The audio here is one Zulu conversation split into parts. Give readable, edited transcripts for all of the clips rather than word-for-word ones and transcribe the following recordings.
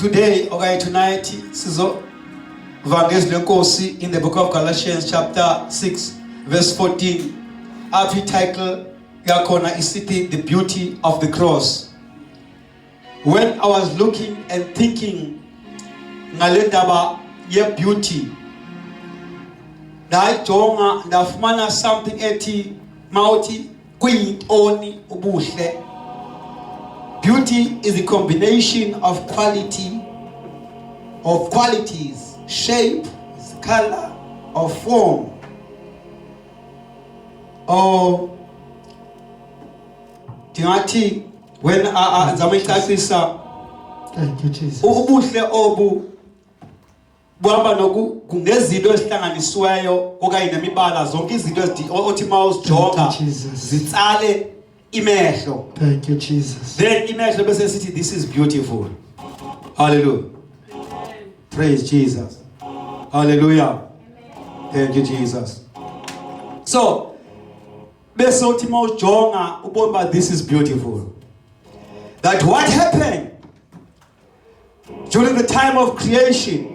Today, okay, tonight, sizo vangeli lenkosi in the book of Galatians chapter 6 verse 14. Our title yakhona isithi the beauty of the cross. When I was looking and thinking ngale ndaba ye beauty, ndajonga ndafumana something ethi mawuthi kuyintoni ubuhle. Beauty is a combination of qualities, shape, color, or form. Or Timothy, when Zamaitasisa, thank you, Jesus. ubuhle obu buhamba nokungezinto ezihlanganisiweyo okanye nemibala zonke izinto othi mawuzijonga zitsale imehlo. Thank you, Jesus. Then imehlo bese sithi this is beautiful. Hallelujah. Praise Jesus. Hallelujah. Thank you, Jesus. So bese uthi mawujonga ubona this is beautiful. That what happened during the time of creation,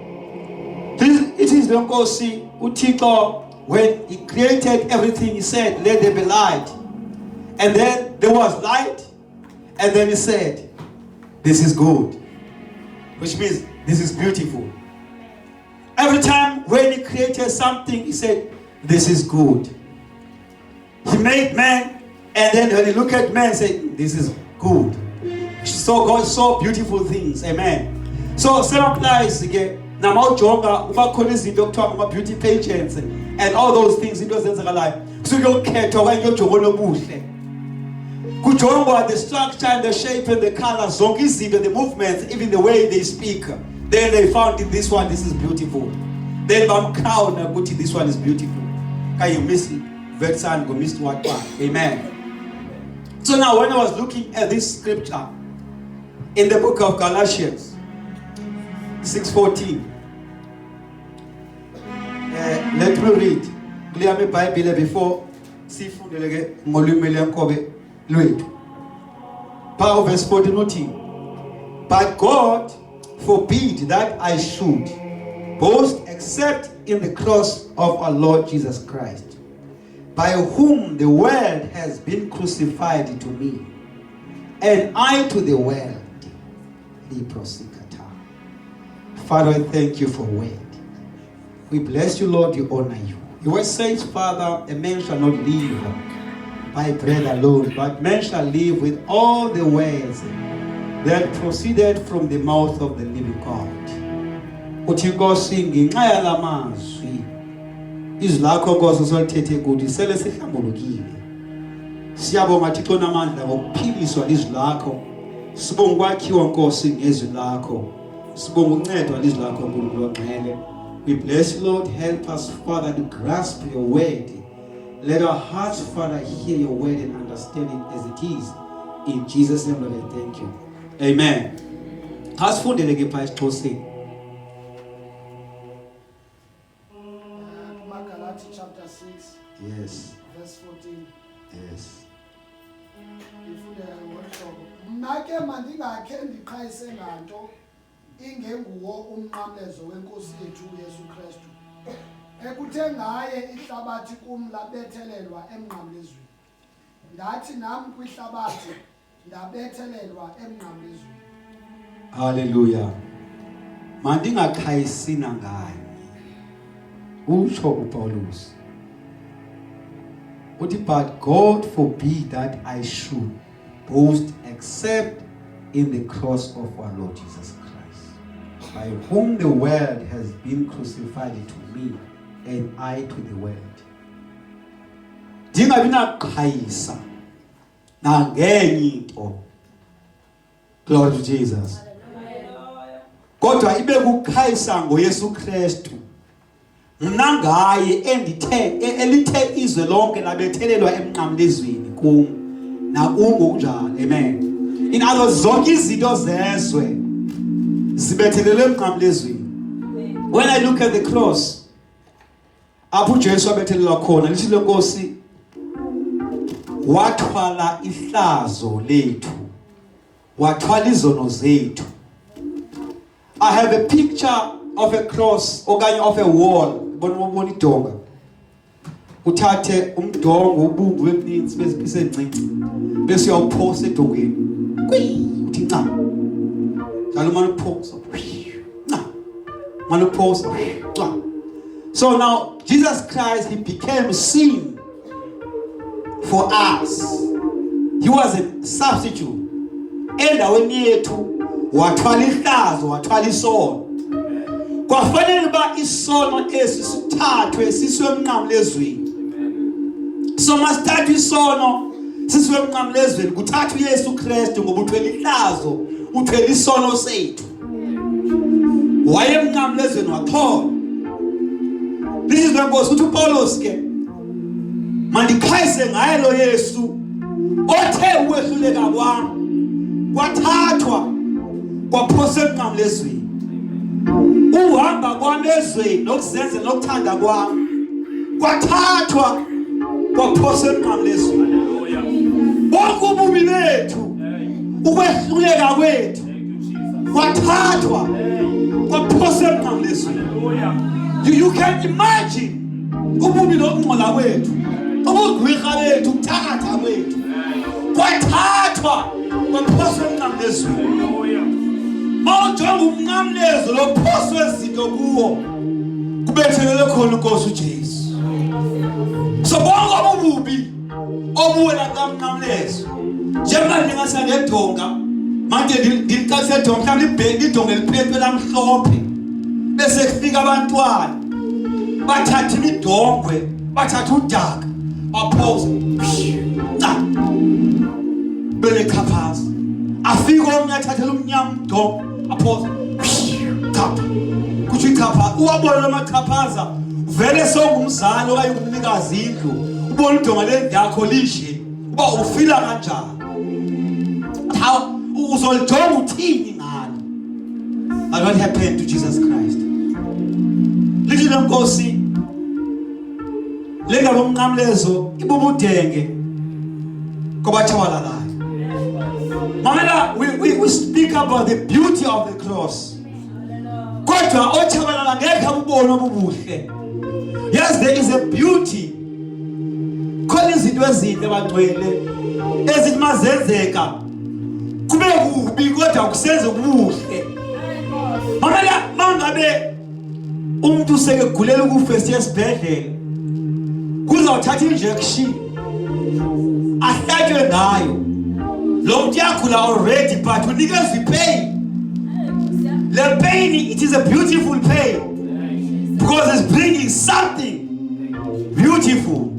it is the Nkosi uThixo, when he created everything, he said let there be light, and then there was light, and then he said this is good, which means this is beautiful. Every time when he created something, he said this is good. He made man, and then when he looked at man, he said this is good. So God saw beautiful things. Amen. So same applies again. Now jonga ubakhona izinto okuthiwa ama beauty pageants and all those things into ezenzakalayo. Kusukuyokhetha okanye uyojonga lobuhle. Kujongwa the structure and the shape and the color, zonke izinto, the movements, even the way they speak. Then they found in this one, this is beautiful. Then bamkhawuna ukuthi this one is beautiful. Can you miss it? Vetsan go missed what one. Amen. So now when I was looking at this scripture in the book of Galatians 6:14, let me read. Clear me Bible before sifundele ngolwimi lwenkobe lwethu. Power verse 14 nothing. But God forbid that I should boast except in the cross of our Lord Jesus Christ, by whom the world has been crucified to me, and I to the world. Father, I thank you for word. We bless you, Lord, we honor you. Your word says, Father, a man shall not live by bread alone, but man shall live with all the words that proceeded from the mouth of the living God. Uthi Nkosi ngenxa yala mazwi izwi lakho Nkosi usolithethe kuthi sele sihlambulukile. Siyabonga Thixo namandla ngokuphiliswa izwi lakho. Sibonga ukwakhiwa Nkosi ngezwi lakho. Sibonga uncedwa izwi lakho Nkulunkulu ongcwele. We bless you, Lord. Help us, Father, to grasp your word. Let our hearts, Father, hear your word and understand it as it is. In Jesus' name, Lord, I thank you. Amen. Asifundele ke pha isiXhosa. Galatians chapter 6. Yes. Verse 14. Yes. Ifundela ngohlobo. Mna ke mandingakhe ndiqhayise nganto ingenguwo umnqamlezo wenkosi yethu uYesu Kristu. Ekuthe ngaye ihlabathi kum labethelelwa emnqamlezweni. Ndathi nam kwihlabathi ndabethelelwa emnqamlezweni. Hallelujah. Mandingaqhayisina ngaye. Utsho uPaulus. Uthi but God forbid that I should boast except in the cross of our Lord Jesus Christ, by whom the world has been crucified to me, and I to the world. Dingabi naqhayisa nangenye into. Glory to Jesus. Kodwa ibe kukhayisa ngoYesu Kristu. Mna ngaye elithe izwe lonke labethelelwa emnqamlezweni kum nakungu kunjalo. Amen. In other words, zonke izinto zezwe zibethelelwe emnqamlezweni. When I look at the cross, apho uJesu abethelelwa khona, lithi lenkosi wathwala ihlazo lethu, wathwala izono zethu. I have a picture of a cross okanye of a wall. Bonibona idonga. Uthathe umdongo ubumbu eminzi bezipisa encinci. Bese uyawuphosa edongeni. Uthi nca. Njalo manje uphosa. Nca. Manje uphosa. Nca. So now Jesus Christ, he became sin for us. He was a substitute. Endaweni yethu wathwala ihlazo, wathwala isono. Kwafanele ba isono esi sithathwe siswe emnqamlezweni. So masithatha isono siswe emnqamlezweni kuthathwa uYesu Kristu ngoba uthwele ihlazo, uthwele isono sethu. Waye emnqamlezweni wathola. This is when Nkosi uthi uPaulos ke mandikhayise ngaye lo Yesu othe uwehluleka kwami kwathathwa kwaphosa emnqamlezweni. Uhamba kwami ezweni nokuzenza nokuthanda kwami kwathathwa kwaphosa emnqamlezweni. Bonke ububi bethu ukwehluleka kwethu kwathathwa kwaphosa emnqamlezweni. You can imagine ububi nokungcola kwethu, ubugwirha bethu, ukuthakatha kwethu kwathathwa kwaphoswa emnqamlezweni. Mawujonga umnqamlezo lophoswe izinto kuwo kubethelele khona uNkosi uJesu. So bonke ububi obuwela kamnqamlezo njengoba ningasangedonga manje ndilicase edonga mhlawumbe idonga eliphethwe lamhlophe bese kufika abantwana bathatha imidongwe bathatha udaka baphosa nca belechaphaza afika omnye athathela umnyama umdongo aphosa chapha kuthi chapha uwabona lamachaphaza vele songumzali okanye umnikazi indlu ubona idonga lendakho lishe uba ufila kanjani how uzolijonga uthini ngalo. And what happened to Jesus Christ? Lithi lenkosi lenga bomnqamlezo ibubudenge kobathawalalayo. Mamela, we speak about the beauty of the cross. Kodwa othabalala ngeke ubone obubuhle. Yes, there is a beauty. Khona izinto ezinhle bangcwele ezithi mazenzeka kube kubi kodwa kusenze kubuhle. Mamela mangabe umuntu sekegulela ukufirst esibhedlela kuzawuthatha injection ahlatshwe ngayo lo muntu yakhula already but unikezwe ipain. The pain, it is a beautiful pain because it's bringing something beautiful.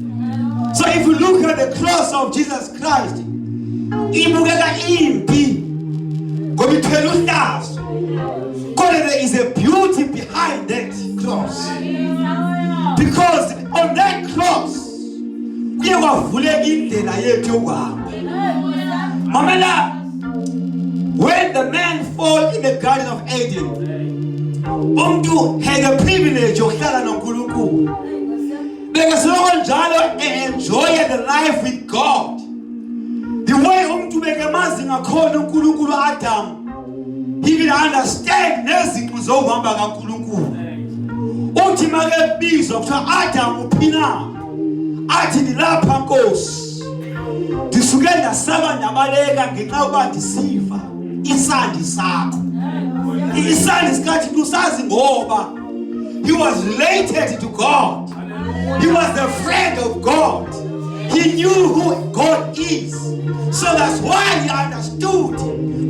So if you look at the cross of Jesus Christ, ibukeka impi ngoba ithwele uhlazo. Kodwa there is a beauty behind that cross. Because on that cross kuye kwavuleka indlela yethu yokuhamba. Mamela, when the man fell in the Garden of Eden, umuntu had the privilege yokuhlala noNkulunkulu. Bekasoloko njalo enjoy the life with God. The way umuntu bekemazi ngakhona uNkulunkulu Adam, he will understand nezinto zokuhamba kaNkulunkulu. Uthi makebizwa kuthiwa Adam uphina, athi ndilapha Nkosi, ndisuke ndasaba ndabaleka ngenxa yokuba ndisiva isandi sakho. Isandi sikathi lusazi ngoba he was related to God. He was the friend of God. He knew who God is. So that's why he understood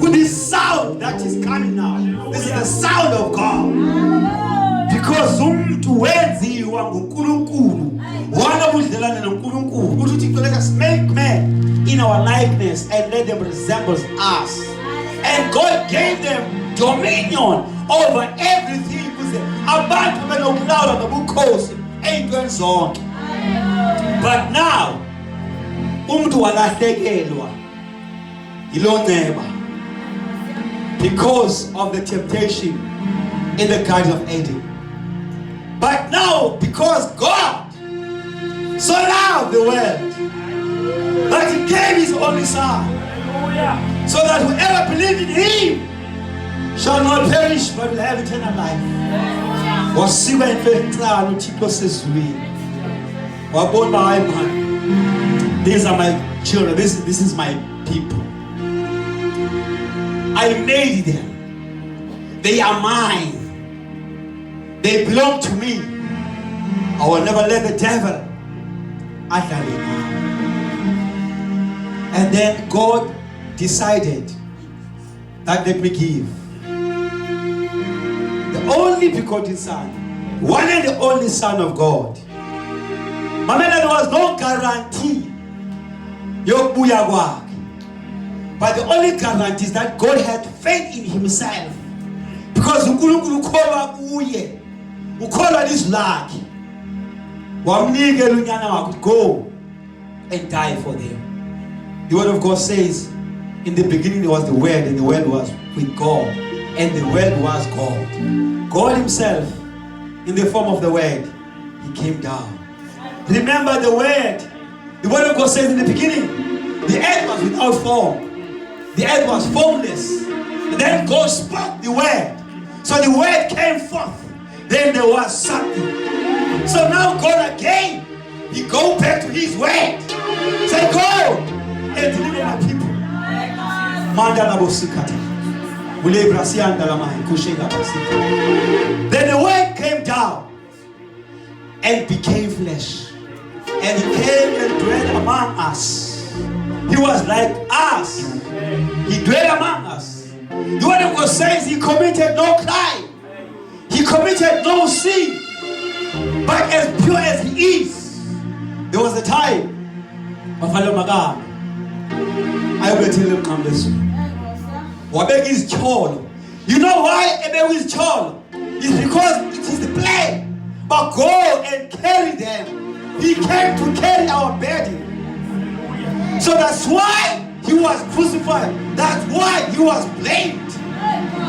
with this sound that is coming now. This is the sound of God. Because umuntu wenziwa nguNkulunkulu. Wana budlelana noNkulunkulu. Uthi let us make men in our likeness and let them resemble us. And God gave them dominion over everything. Abantu benokulawula nobukhosi eyintweni zonke. But now umuntu walahlekelwa yilo nceba because of the temptation in the Garden of Eden. But now because God so loved the world that he gave his only son, so that whoever believes in him shall not perish but will have eternal life. Wasikwa imfecala uThixo sezulwini. Wabona hayi man. These are my children. This is my people. I made them. They are mine. They belong to me. I will never let the devil utterly now. And then God decided that let me give the only begotten Son, one and the only Son of God. Mamela, there was no guarantee yokubuya kwakhe, but the only guarantee is that God had faith in himself, because uNkulunkulu ukholwa kuye, ukholwa lizwi lakhe, wamnikela unyana wakhe, go and die for them. The word of God says, in the beginning was the Word, and the Word was with God, and the Word was God. God himself, in the form of the Word, he came down. Remember the Word. The Word of God says in the beginning, the earth was without form. The earth was formless. And then God spoke the Word. So the Word came forth. Then there was something. So now God again, he go back to his Word. Say, go and deliver my people. Then the Word came down and became flesh. And he came and dwelt among us. He was like us. He dwelt among us. The word of God says he committed no crime. He committed no sin. But as pure as he is, there was a time. I will tell him, come this way. You know why Ebeg is cholo? It's because it is the plan. But go and carry them. He came to carry our burden. So that's why he was crucified. That's why he was blamed.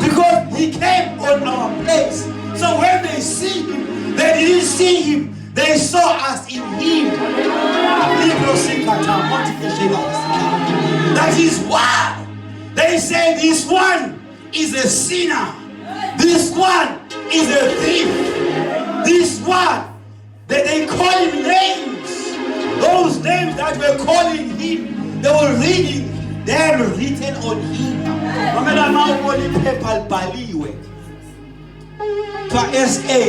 Because he came on our place. So when they see him, they didn't see him. They saw us in him. That is why they say this one is a sinner. This one is a thief. This one, they call him names. Those names that were calling him, they were reading them written on him. SA.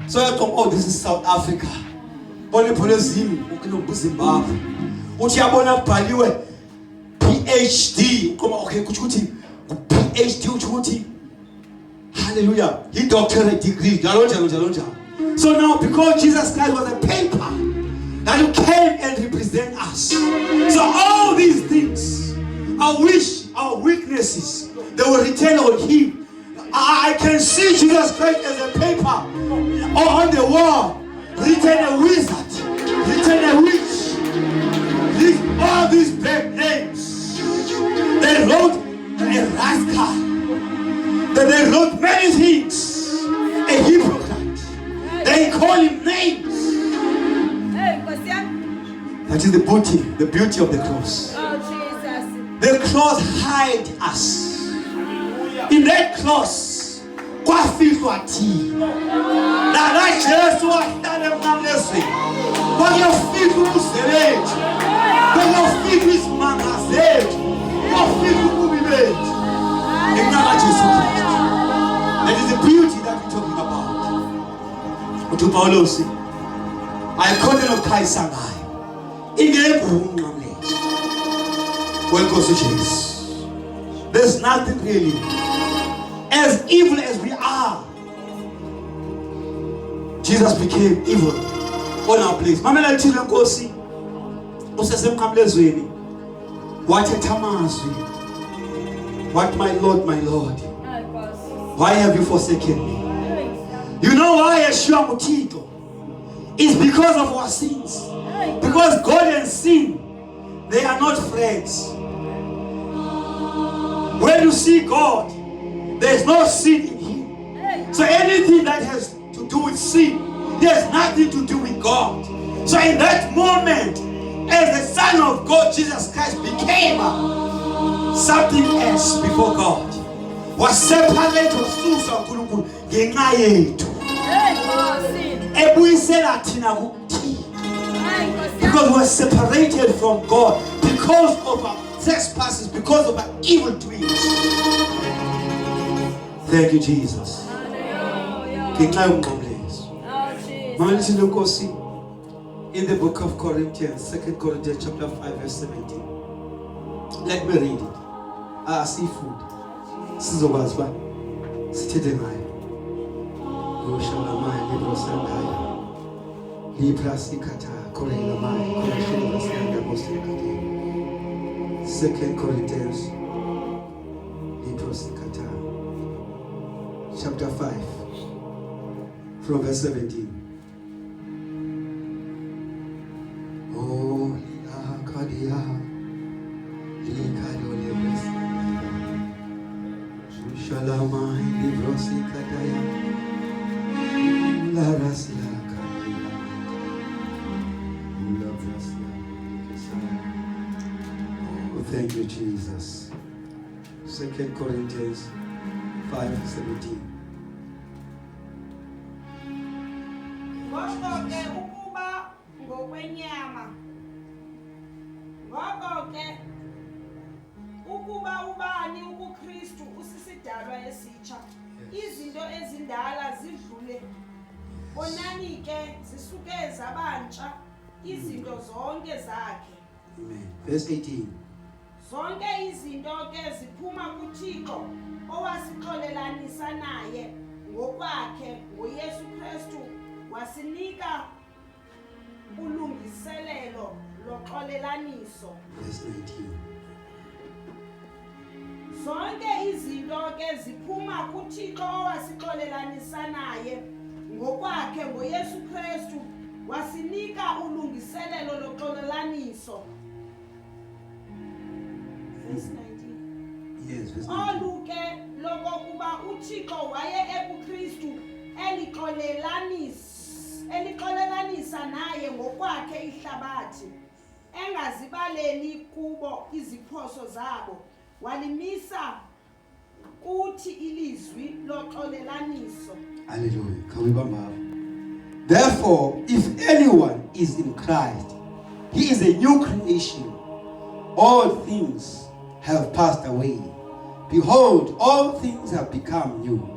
So I come, oh, this is South Africa. PhD. Okay, PhD. Hallelujah. He doctorate degree. So now, because Jesus Christ was a paper that you came and represent us. So all these things, our wish, our weaknesses, they were written on him. I can see Jesus Christ as a paper on the wall, written a wizard, written a witch, all these bad names. They wrote a rascal. They wrote many things. A hypocrite. They call him names. That is the beauty of the cross. Oh, Jesus. The cross hide us. In that cross, kwafihlwa thina. La Jesu wahlala emnqamlezweni. Kwakuyofika ubuze bethu. Kwakuyofika izimanga zethu. Kwakuyofika ububi bethu. Ngenxa kaJesu Kristu. That is the beauty that we're talking about. Uthi Paulus, ayikhona lokukhayisa ngayo. Ingekho umnqamlezo. Wenkosi uJesu. There's nothing really. As evil as we are, Jesus became evil on our place. Mamela lithile Nkosi usesemqamlezweni wathetha amazwi. What my Lord, why have you forsaken me? You know why Yeshua Mutito? It's because of our sins. Because God and sin, they are not friends. When you see God, there is no sin in him. So anything that has to do with sin, there's nothing to do with God. So in that moment, as the Son of God, Jesus Christ became something else before God. waseparate wasusa uNkulunkulu ngenxa yethu ebuyisela thina kuThixo because we were separated from God because of our trespasses, because of our evil doings. Thank you, Jesus. Ngenxa yomnqamlezo manje lenkosi in the book of Corinthians, 2 Corinthians chapter 5 verse 17. Let me read it. Seafood sizokwazi ba sithethe ngayo. Yoshalamai librosandaya liprasikata korelamai koreshelamasanga mosekate. 2 Corinthians liprosikata chapter 5 from verse 17. Oh, Kadia, Likadoles, Shalama, Librosi Kataya, Larasia Kadia, Oh, thank you, Jesus. 2 Corinthians 5:17. Ukuba ubani uKristu usisidalwa esitsha izinto ezindala zidlule bonani ke zisuke zabantsha izinto zonke zakhe. Amen. Verse 18. Zonke izinto ke ziphuma kuThixo owasixolelanisa naye ngokwakhe ngoYesu Kristu wasinika ulungiselelo loxolelaniso. Verse 19. Zonke izinto ke ziphuma kuThixo owasixolelanisa naye ngokwakhe ngoYesu Kristu wasinika ulungiselelo loxolelaniso. Verse 19. Yes, verse 19. Oluke lokokuba uThixo waye ekuKristu elixolelanisa naye ngokwakhe ihlabathi engazibaleli kubo iziphoso zabo walimisa kuthi ilizwi loxolelaniso. Hallelujah. Can we bamba? Therefore, if anyone is in Christ, he is a new creation. All things have passed away. Behold, all things have become new.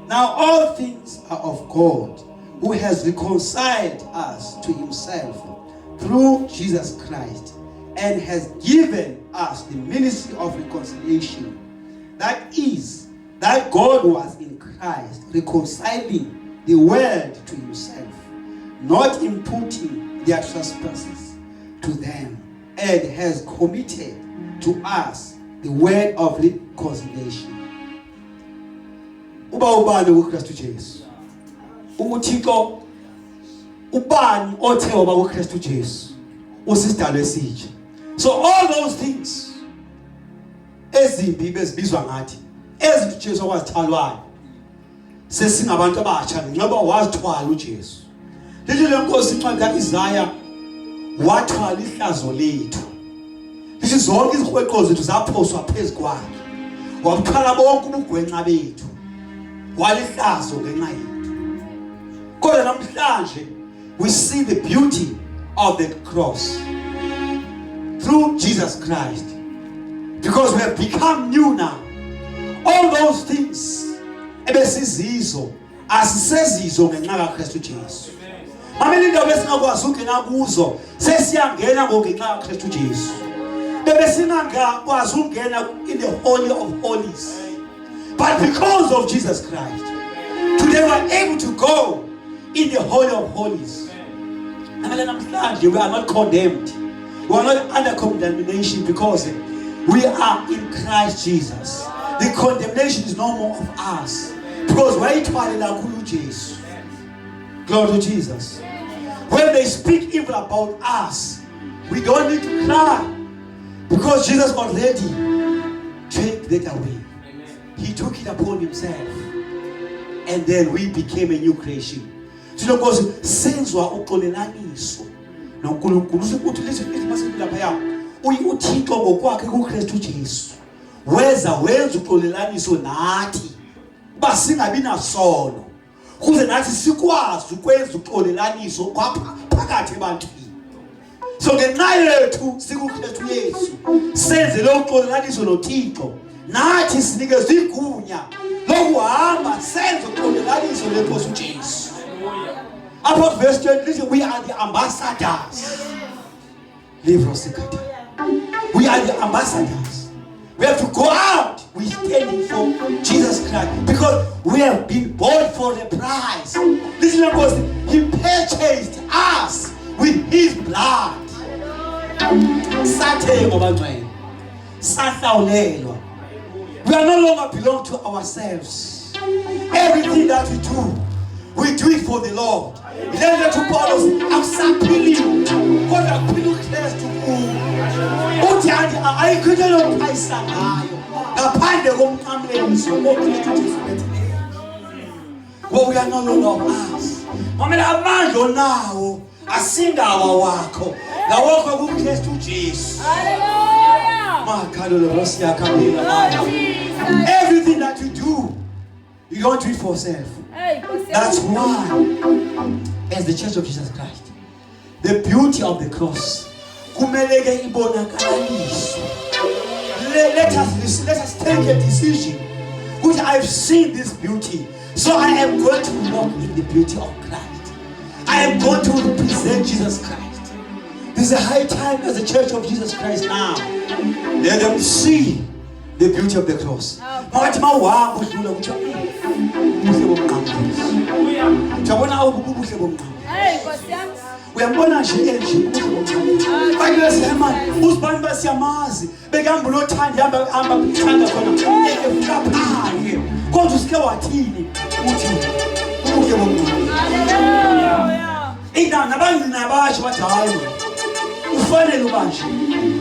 Now all things are of God, who has reconciled us to himself through Jesus Christ, and has given us the ministry of reconciliation. That is, that God was in Christ, reconciling the world to himself, not imputing their trespasses to them, and has committed to us the word of reconciliation. Uba ubani uKristu Jesu. UThixo ubani othe waba uKristu Jesu. Usisidalwa esitsha. So all those things ezimbi bezibizwa ngathi ezinto Jesu wazithalwayo sesingabantu abatsha ngoba wazithwala uJesu. Lithi lenkosi incwadi kaIsaya wathwala ihlazo lethu. Lithi zonke izihweqo zethu zaphoswa phezukwakhe. Wathwala bonke ubugwenxa bethu. Walihlazo ngenxa yethu. Kodwa namhlanje we see the beauty of the cross through Jesus Christ, because we have become new now. All those things ebesizizo asisezizo ngenxa kaKristu Jesu. Mamela indaba esingakwazi ukungena kuzo sesiyangena ngenxa kaKristu Jesu. Bebesingakwazi ukungena in the holy of holies, but because of Jesus Christ today we are able to go in the holy of holies. Namhlanje we are not condemned. We are not under condemnation because we are in Christ Jesus. The condemnation is no more of us because we are Jesus. Glory to Jesus. When they speak evil about us, we don't need to cry because Jesus already took that away. He took it upon himself, and then we became a new creation. Because senzwa uxolelaniso noNkulunkulu ukuthi lithi masiphi lapha ya uThixo ngokwakhe kuKristu Jesu wenza uxolelaniso nathi basingabi nasono ukuze nathi sikwazi ukwenza uxolelaniso phakathi ebantwini. So ngenxa yethu sikuKristu Yesu senze lo uxolelaniso noThixo, nathi sinikezwe igunya lokuhamba senze uxolelaniso leNkosi uJesu. About verse 20, listen, we are the ambassadors. We are the ambassadors. We have to go out. We stand for Jesus Christ because we have been bought for a price. Listen, because He purchased us with His blood. We are no longer belong to ourselves. Everything that we do it for the Lord. Ilele to Paulus, akusaphili kodwa kuphila uKristu kuwo. Uthi ayikho lokuphayisa ngayo ngaphandle komqamleliso loKristu Jesu. Well, we are no longer us. Mamela amandla onawo asingawa wakho lawakho kuKristu Jesu. Hallelujah. Makhalo Rosia Kamila. Everything that you do, you don't do it for yourself. That's why, as the Church of Jesus Christ, the beauty of the cross. Let us take a decision. Which I've seen this beauty, so I am going to walk in the beauty of Christ. I am going to represent Jesus Christ. This is a high time as the Church of Jesus Christ now. Let them see the beauty of the cross. Uyambona nje usibani basiyamazi bekamba unothanda hamba phithanga khona ekufaphaye kodwa usike wathini uthi ubuhle bomncane. Haleluya. Ina nabantu nabasho bathi hayi ufanele ubanje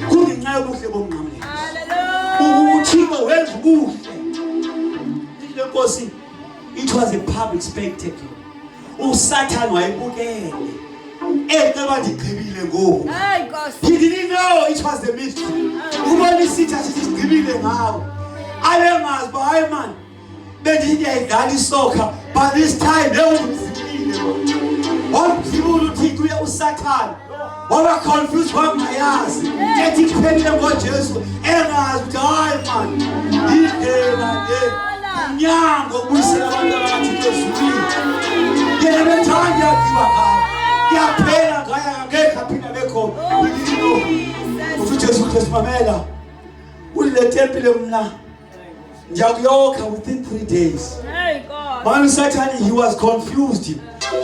kungenxa yobuhle bomncane. Haleluya. Uthixo wenza ubuhle. Lenkosi, it was a public spectacle. uSatan wayebukele eceba ndigqibile ngoku. He didn't know it was the mystery. Ubona isithi asigqibile ngawo abengazi ba hayi man bendiyayidlala isoccer but this time bewuzibile wamzibula uThixo uya uSatan waba confused wangayazi ethi kuphelile ngoJesu engazi ukuthi hayi man indlela le nyango kubuyisela abantu abathi ezulwini yena bethanda yakiba yaphela ngaya ngeke aphinde bekhona uthi Jesu Kristu mamela ule temple mna ngiyakuyoka within 3 days. Hey God. Man Satan, he was confused.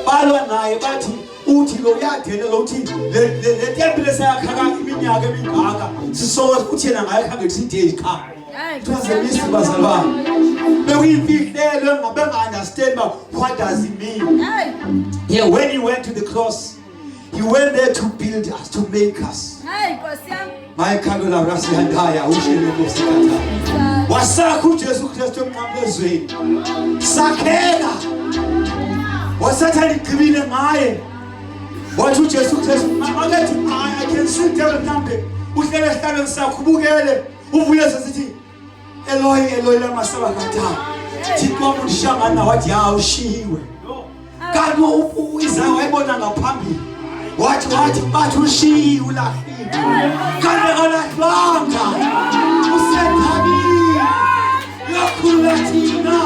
Balwa naye bathi uthi lo yadele lo uthi le temple seyakhaka iminyaka emingaka sisoka ukuthi yena ngaye khanga 3 days cha. It was a mystery bazalwane. Bewuyifihlele ngabe understand what does it mean. Yeah, when he went to the cross, he went there to build us, to make us. Hey, Kosiam. My Kagola Rasi Handaya, Ushele Mosikata. Wasaku Jesu Kristu mnamlezweni. Sakela. Wasatani kibile ngaye. Wathu Jesu Kristu magathi I can see devil nambe. Uhlele hlale sakubukele. Uvuye sesithi Eloi Eloi lama sabakata. Thixo umshangana wathi ushiwe. Kanti uIsaya wayibona ngaphambili. Wathi bathi ushiye ulahlile. Kanti akalahlanga. Usethabile. Yakhulula thina.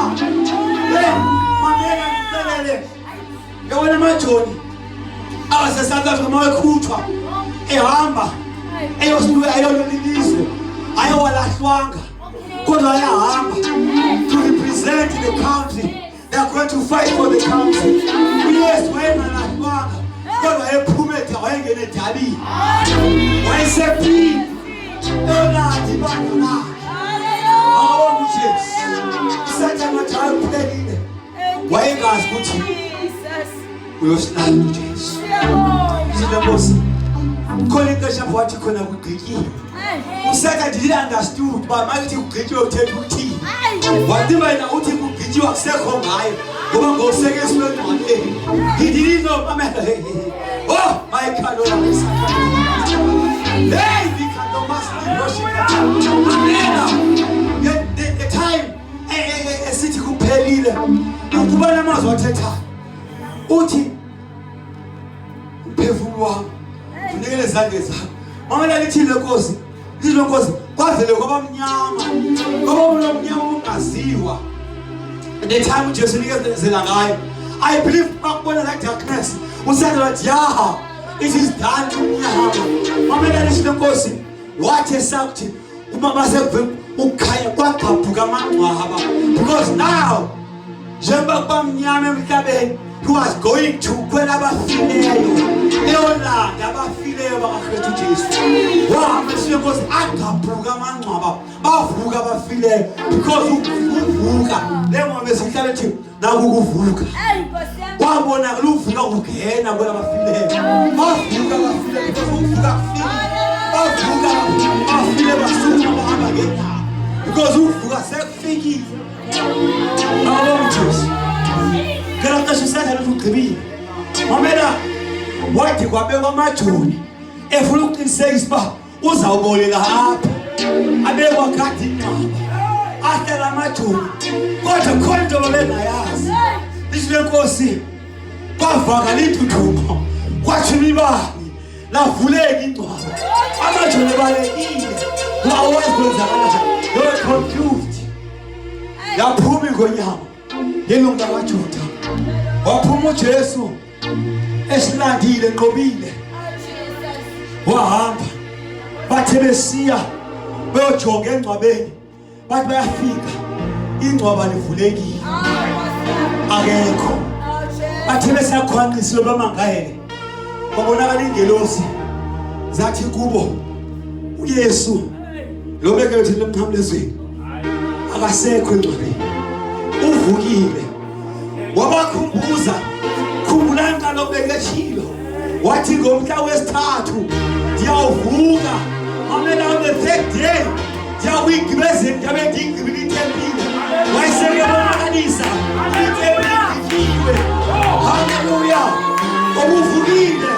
Mamela ngicele. Yabona amajoni. Awasesouth Africa mawekhuthwa. Ehamba. Eyosibuya ayolilizwe. Ayowalahlwanga. Kodwa ayahamba to represent the country. They are going to fight for the country. Yes, wena lahlwanga. Kodwa ephumete wayengene eDabi. Wayesephi. Enathi bana. Awona uJesu. Satan wathi ayiphelile. Wayengazi ukuthi Jesus uyosilala uJesu. Izintombosi. Khona ixesha wathi khona kugqityile. Usaka didn't understood but mayithi kugqityiwe uthetha ukuthini. Wathi wena uthi kugqityiwa kusekho ngayo ngoba ngoseke esiwengqaleni. He didn't know mamela. Oh my God, hey, we can do master worship. Amen. uthile ukuba namazwi athethayo uthi umphefumulo wami unikele izandla zakho mamela lithile Nkosi lilo Nkosi kwavele kwabamnyama ungaziwa the time uJesu nikezela ngayo I believe bakubona la darkness usathi wathi yeah it is done umnyama mamela lithile Nkosi wathi esakuthi uma basekuve ukhaya kwagqabhuka amangcwaba because now njengoba kubamnyama emhlabeni he was going to kwela abafileyo eyolanda abafileyo bakaKristu Jesu wahamba siye Nkosi agqabhuka amangcwaba bavuka abafileyo because uvuka lengoba besihlala ethi nakukuvuka wabona luvuka ungena kwela abafileyo bavuka abafileyo because uvuka bavuka abafile basukuma bahamba ngenyawo because uvuka sekufikile Hallelujah Jesu Gerata shisana lugqibile mamela wathi kwabekwa amajoni efuna ukuqinisekisa ba uzawubolela apha abekwa khadi incwaba ahlela amajoni kodwa khona into bengayazi lishile Nkosi kwavakala intuthuko kwathi imibani lavuleka incwaba amajoni balekile wawazi kwenzakala you're confused yaphuma ingonyama yelunga kaJuda waphuma uJesu esilandile enqobile wahamba bathe besiya beyojonga engcwabeni bathi bayafika ingcwaba livulekile akekho bathe besakhwanqisiwe bamangayele babonakala ingelosi zathi kubo uYesu lo bekethi lemhamlezweni akasekho engcwabeni uvukile wabakhumbuza khumbulani kaloku bekethilo wathi ngomhla wesithathu ndiyawuvuka mamela on the third day ndiyawuyigqibezela ndiyabe ndiyigqibile itempile wayesekebonakalisa itempile idikiwe haleluya obuvukile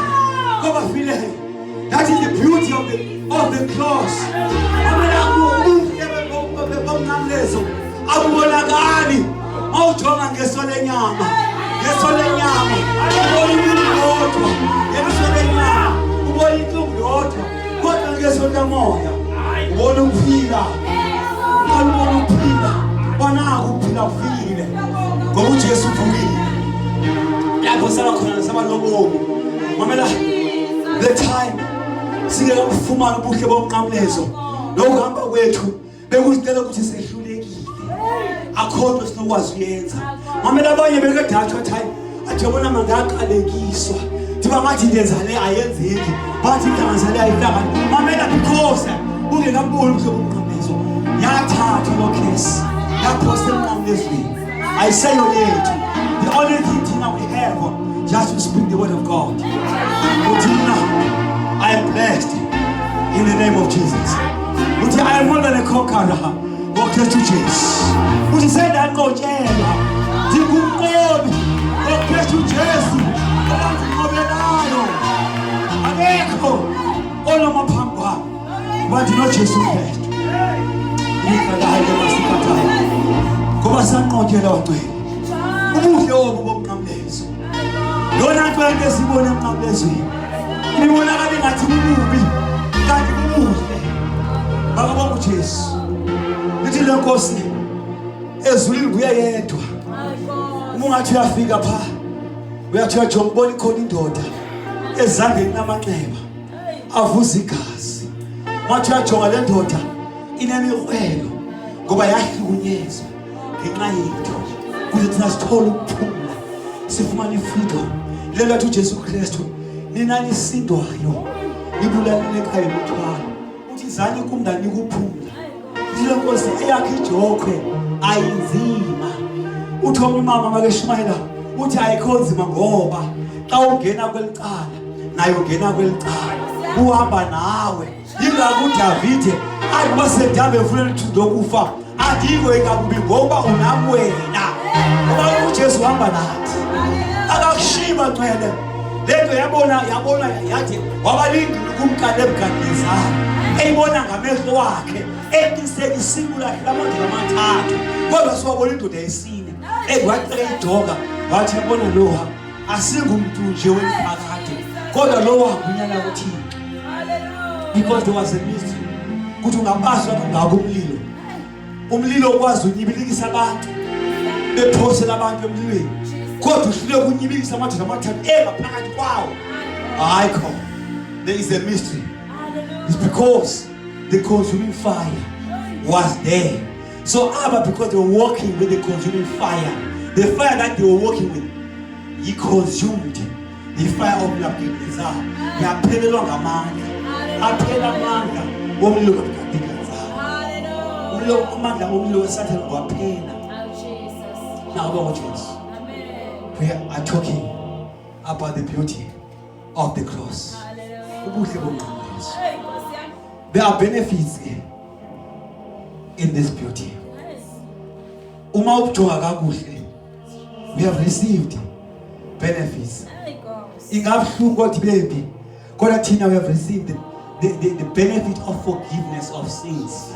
kwabafileyo that is the beauty of the cross mamela kubuhle bomnamlezo akubonakali awujonga ngeso lenyama ubona umuntu yodwa ngeso lenyama ubona inhlungu yodwa kodwa ngeso lemoya ubona ukuphila bonaka ukuphila kufikile ngoba uJesu uvukile lapho sala khona sabalobomu mamela the time sike ukufumana ubuhle bomnqamlezo nokuhamba kwethu bekusitela ukuthi sehlulekile akhodo sinokwazi uyenza mamela abanye bekedathwa time athobona mangaqalekiswa thiba ngathi ndenza le ayenzeki bathi inhlanganiso le ayifaka mamela because ungekaboni ubuhle bomnqamlezo yathatha lo case yaphosta emnqamlezweni ayiseyo yethu the only thing now we have just to speak the word of God uthina I am blessed in the name of Jesus uthi I am more than a conqueror ngoKristu Jesu uthi sendanqotshelwa ngumqobi ngoKristu Jesu obanqobelayo akekho onomaphambi kwami bathi noJesu Kristu ikalayo masikhathayo ngoba sanqotshelwa wangcwele ubuhle obo bomnqamlezo yona nto into esibona emnqamlezweni ibonakala ngathi kububi kanti kubuhle bakabonga uJesu lithi le Nkosi ezulwini buya yedwa uma ngathi uyafika pha uyathi uyajonga ubona ikhona indoda ezandleni namanxeba avuza igazi ngathi uyajonga le ndoda inemikrwelo ngoba yahlukunyezwa ngenxa yethu ukuze thina sithole ukuphumula sifumane ifreedom lelo lathi uJesu Kristu nina nisindwayo nibulalele ekhaya lothwala uthi zani kumndani kuphumula ile Nkosi eyakhe ijokhwe ayinzima uthi umama makeshumayela uthi ayikho nzima ngoba xa ungena kwelicala nayo ungena kwelicala uhamba nawe yingakho uDavide athi masedambe ufuna ukufa adiko ikabubi ngoba unami wena ngoba uJesu uhamba nathi akakushiba ngcwele lento yabona yathi wabalindi kumkane ebugandizana eyibona ngamehlo wakhe eqiniseka isimula lamadlela amathathu kodwa siwabona indoda yesine wathi ejoga wathi yabona lo asingumuntu nje wemphakade kodwa lo wabunyana kuThixo. Because there was a mystery. Kuthi ungapaswa kangaka umlilo ukwazi unyibilikisa abantu bephosela abantu emlilweni kodwa uhlule kunyibilikisa amadoda amathathu engaphakathi kwawo. Hayi khona, there is a mystery. It's because the consuming fire was there. So because they were working with the consuming fire, the fire that they were working with, he consumed the fire of Nebuchadnezzar. Yaphelelwa ngamandla, aphela amandla omlilo kaNebukadnezar. Umlilo amandla omlilo weSathane waphela. Now watch this. We are talking about the beauty of the cross. There are benefits in this beauty. Uma ubujonga kakuhle, we have received benefits. Ingabhlungu kodwa baby, kodwa thina we have received the benefit of forgiveness of sins.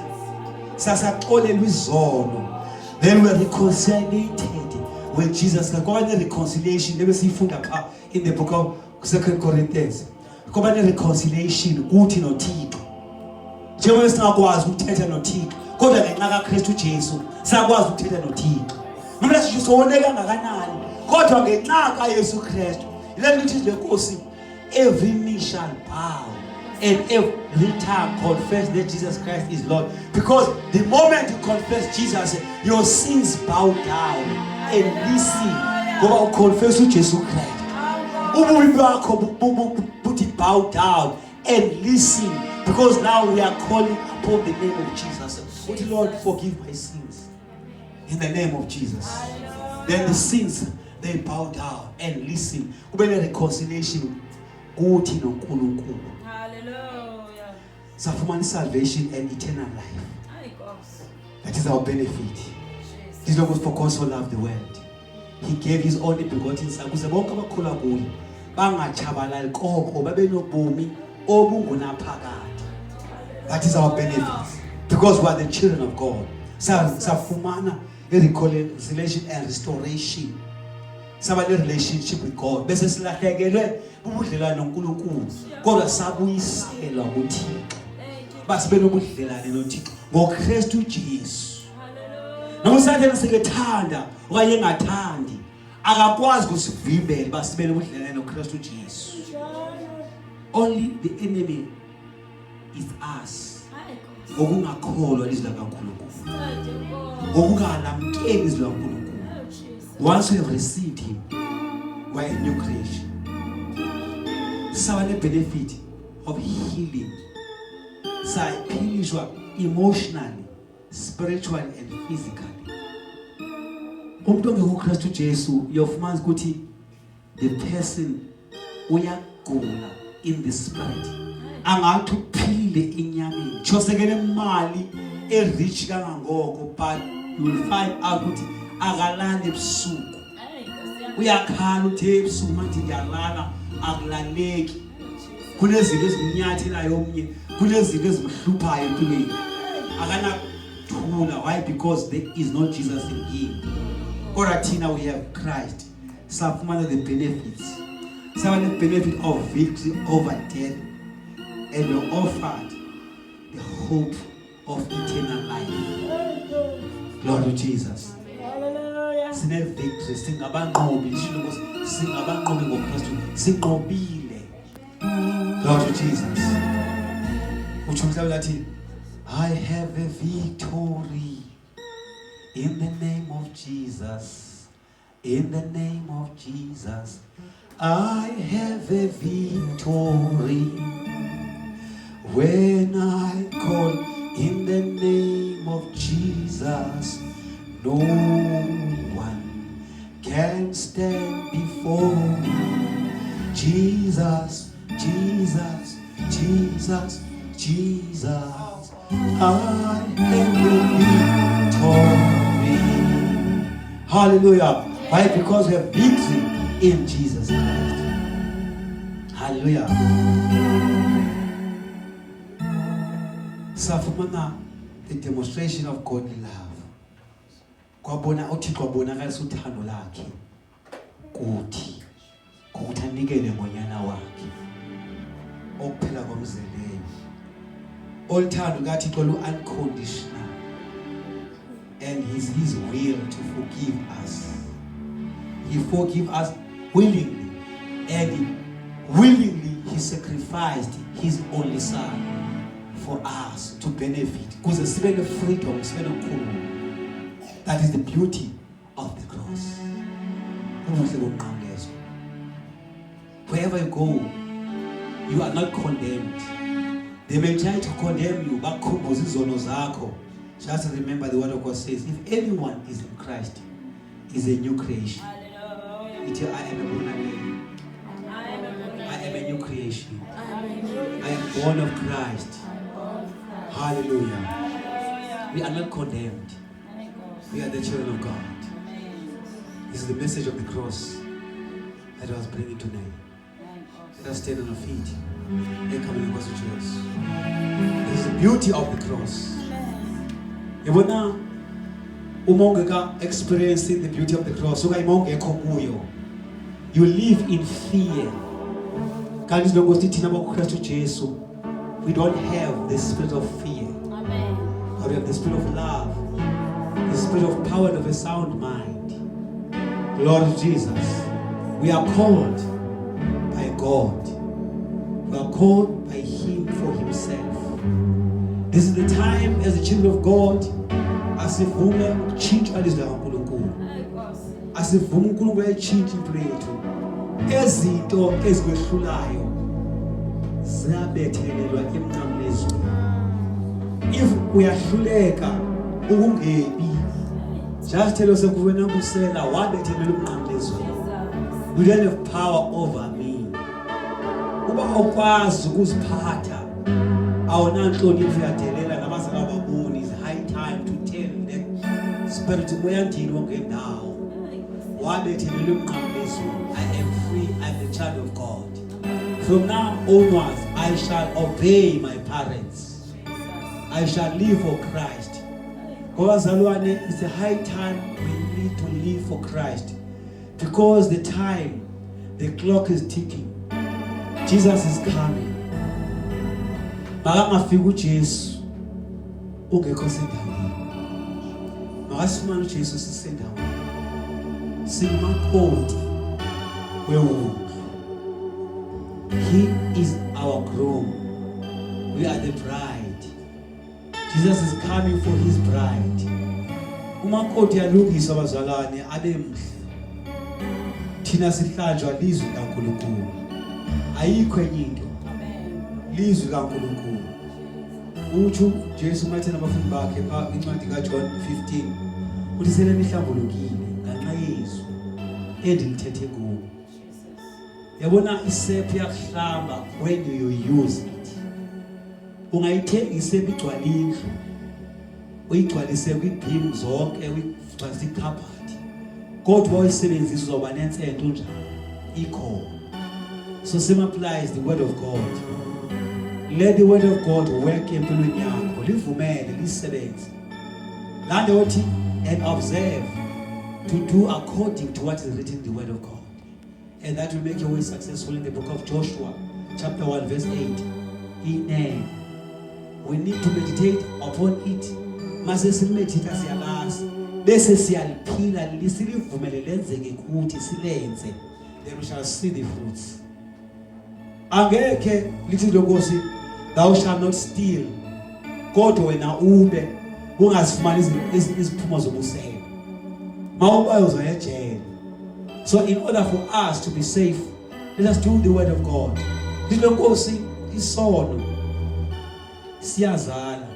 Sasaxolelwa izono. Then we are reconciliated with Jesus. Ngoba reconciliation lebe siyifunda pha in the book of 2 Corinthians. Ngoba reconciliation kuthi noThixo. Njengoba singakwazi ukuthetha noThixo, kodwa ngenxa kaKristu Jesu sakwazi ukuthetha noThixo. Noma sisho sowoneka kangakanani, kodwa ngenxa kaYesu Kristu, ile lithi lenkosi, every knee shall bow and every tongue confess that Jesus Christ is Lord. Because the moment you confess Jesus, your sins bow down and listen. Ngoba uconfess uJesu Kristu, ububi bakho buthi bow down and listen. Because now we are calling upon the name of Jesus. Would the Lord forgive my sins? In the name of Jesus. Then the sins, they bow down and listen. Ube reconciliation kuthi noNkulunkulu. Hallelujah. Safumana salvation and eternal life. That is our benefit. This is what for God so loved the world. He gave his only begotten son. Kuze bonke abakholwa kuye bangachabalali koko babe nobomi obungunaphakade. That is our benefit. Because we are the children of God. Safumana a reconciliation and restoration. Sabale relationship with God. Bese silahlekelwe ubudlelwane noNkulunkulu. Kodwa sabuyiselwa kuThixo. Basibe nobudlelwane noThixo ngoKristu Jesu. Noma uSathane sekethanda okanye engathandi, akakwazi ukusivimbela basibe nobudlelwane noKristu Jesu. Only the enemy is us. Okungakholwa ilizwi likaNkulunkulu. Okungalamkeli ilizwi likaNkulunkulu. Once we have received him, we are a new creation. So the benefit of healing. So emotionally, spiritually and physically. Umuntu ngoKristu Jesu yofumana ukuthi the person uyagula in the spirit. Angathi uphile inyameni. Chosekele imali rich kangangoko, but you will find out ukuthi akalala ebusuku. Uyakhala uthi ebusuku manje ngiyalala akulaleki. Kunezinto ezinyathelayo omnye, kunezinto ezimhluphayo empilweni. Akanathula. Why? Because there is no Jesus in him. Kodwa thina we have Christ. Safumana the benefits. Safumana the benefit of victory over death, and we are offered the hope of eternal life. Lord of Jesus. Sine victory, singabanqobi, singabanqobi ngoKristu, sinqobile. Lord of Jesus. Uchumhlala lathi, I have a victory in the name of Jesus. In the name of Jesus. I have a victory when I call in the name of Jesus. No one can stand before me. Jesus, Jesus, Jesus, Jesus. I have a victory. Hallelujah. Why? Because we have victory in Jesus Christ. Hallelujah. Safumana the demonstration of godly love. kwabona uThixo wabonakalisa uthando lakhe kuthi ukuthi anikele ngonyana wakhe okuphela komzeleyo. Olthando kaThixo lu unconditional, and his will to forgive us. He forgive us willingly, and willingly he sacrificed his only son for us to benefit. Because it's the freedom, it's the cool. That is the beauty of the cross. Wherever you go, you are not condemned. They may try to condemn you, but just remember the word of God says, if anyone is in Christ, is a new creation. Hallelujah. I am a born again. I am a new creation. I am born of Christ. Hallelujah. We are not condemned. We are the children of God. This is the message of the cross that I was bringing tonight. Let us stand on our feet. Let come in the gospel church. This is the beauty of the cross. You will now experiencing the beauty of the cross. You live in fear. We don't have the spirit of fear. But we have the spirit of love, the spirit of power and of a sound mind. Lord Jesus, we are called by God. We are called by Him for Himself. This is the time as the children of God, asivume ukutshintsha ilizwi likaNkulunkulu. Asivume uNkulunkulu ayitshintshe impilo yethu. Ezinto ezikwehlulayo ziyabethelelwa emnqamlezweni. If uyahluleka ukungebi, just tell yourself wena kusela wabethelelwa emnqamlezweni. You don't have power over me. Uba awukwazi ukuziphatha, awunanhlonipho uyadelela nabazali baboni. It's high time to tell the spirit uyandini wonke ndawo. Wabethelelwa emnqamlezweni. I am free. I am a child of God. From now onwards, I shall obey my parents. I shall live for Christ. It's a high time we need to live for Christ. Because the time, the clock is ticking. Jesus is coming. Makangafika uJesu ungekho sendaweni. Makasifumane uJesu sisendaweni. Singumakoti wewundlu. He is our groom. We are the bride. Jesus is coming for his bride. Umakoti yalungiswa abazalwane abe mhle. Thina sihlanjwa lizwi kaNkulunkulu. Ayikho enye into. Lizwi kaNkulunkulu. Uthi Jesu mathena abafundi bakhe incwadi kaJohn 15. Uthi sele nihlambulukile ngenxa yezwi endilithethe kuwo. Yabona isephu yakuhlamba when you use it. Ungayithenga isephu igcwala indlu. Uyigcwalise kwibhim zonke uyigcwalise ikhabhathi. Kodwa uyisebenzisa uzoba nensento njalo. Ikho. So same applies the word of God. Let the word of God work empilweni yakho. Livumele lisebenze. Lande uthi and observe to do according to what is written in the word of God. And that will make your way successful in the book of Joshua, chapter 1, verse 8. We need to meditate upon it. Mase simeditate siyalazi. Bese siyaliphila lisilivumele lenzeke ukuthi silenze. Then we shall see the fruits. Angeke lithi lokosi thou shalt not steal. Kodwa wena ube ungazifumani iziphumo zobusela. Mawuba uzoya ejele. So in order for us to be safe, let us do the word of God. Lilokosi isono siyazala.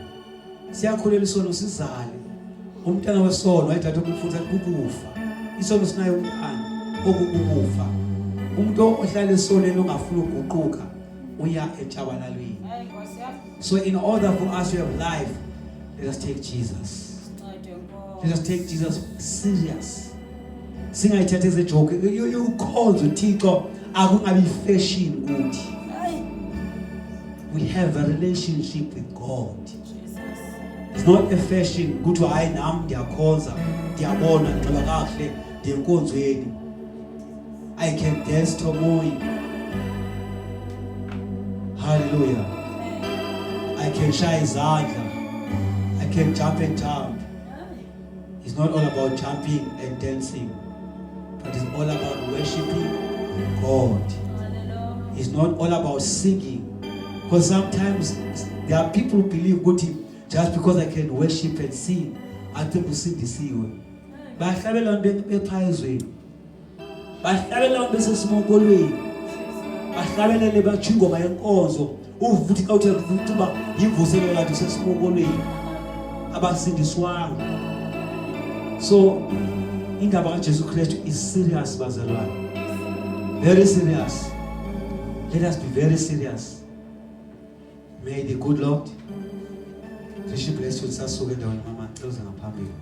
Siyakhulela isono sizale. Umntana wesono ayithatha umfutha ukufa. Isono sinayo umntana okukufa. Umuntu ohlala esonweni ongafuna ukuguquka uya etshabalalweni. So in order for us to have life, let us take Jesus. Let us take Jesus serious. Singayithatha as a joke. You call uThixo akungabi fashion kuthi. We have a relationship with God. It's not a fashion ukuthi hayi nami ndiyakhonza ndiyabona ngicela kahle ndenkonzweni. I can dance to moyi. Hallelujah. I can shaya izandla. I can jump and jump. It's not all about jumping and dancing, but it's all about worshiping God. It's not all about singing, because sometimes there are people who believe good just because I can worship and sing, I think we sing the same. Bahlabela bephayezweni. Bahlabela besesimongolweni. Bahlabela lebatsho ingoma yenkonzo. Uvuthi ka uthi uba yivuselo lathi sesimongolweni. Abasindiswanga. So indaba kaJesu Kristu is serious bazalwane. Very serious. Let us be very serious. May the good Lord bless you sasuke ndawo mama close ngaphambili.